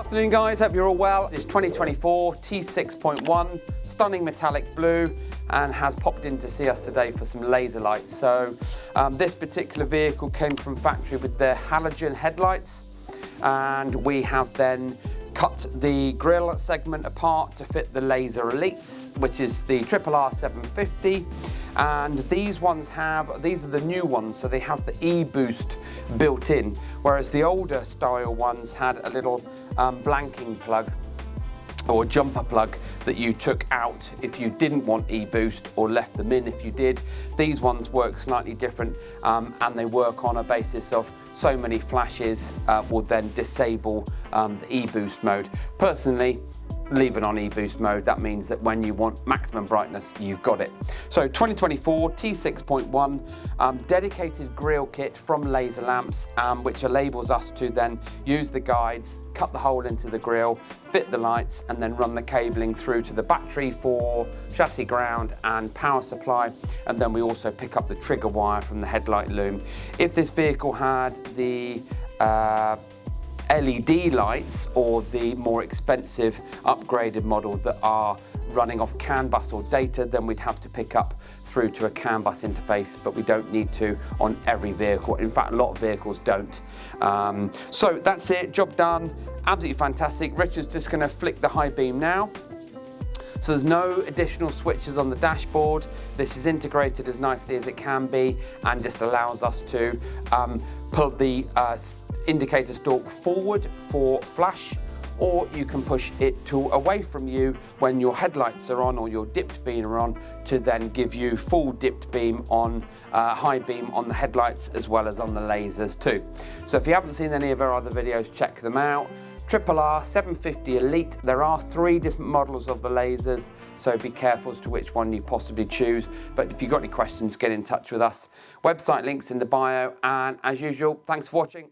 afternoon guys, hope you're all well. It's 2024 T6.1, stunning metallic blue, and has popped in to see us today for some laser lights. So this particular vehicle came from factory with their halogen headlights, and we have then cut the grille segment apart to fit the Lazer Elites, which is the RR 750. And these are the new ones, so they have the e-boost built in, whereas the older style ones had a little blanking plug or jumper plug that you took out if you didn't want e-boost, or left them in if you did. These ones work slightly different, and they work on a basis of so many flashes will then disable the e-boost mode. Personally, leave it on e-boost mode. That means that when you want maximum brightness, you've got it. So 2024 T6.1 dedicated grille kit from Lazer Lamps, which enables us to then use the guides, cut the hole into the grille, fit the lights, and then run the cabling through to the battery for chassis ground and power supply. And then we also pick up the trigger wire from the headlight loom. If this vehicle had the LED lights, or the more expensive upgraded model that are running off CAN bus or data, then we'd have to pick up through to a CAN bus interface, but we don't need to on every vehicle. In fact, a lot of vehicles don't. So that's it, job done, absolutely fantastic. Richard's just going to flick the high beam now. So there's no additional switches on the dashboard. This is integrated as nicely as it can be, and just allows us to pull the indicator stalk forward for flash, or you can push it away from you when your headlights are on or your dipped beam are on, to then give you full dipped beam on high beam on the headlights as well as on the lasers too. So if you haven't seen any of our other videos, check them out. RR 750 Elite. There are 3 different models of the lasers, so be careful as to which one you possibly choose. But if you've got any questions, get in touch with us. Website links in the bio, and as usual, thanks for watching.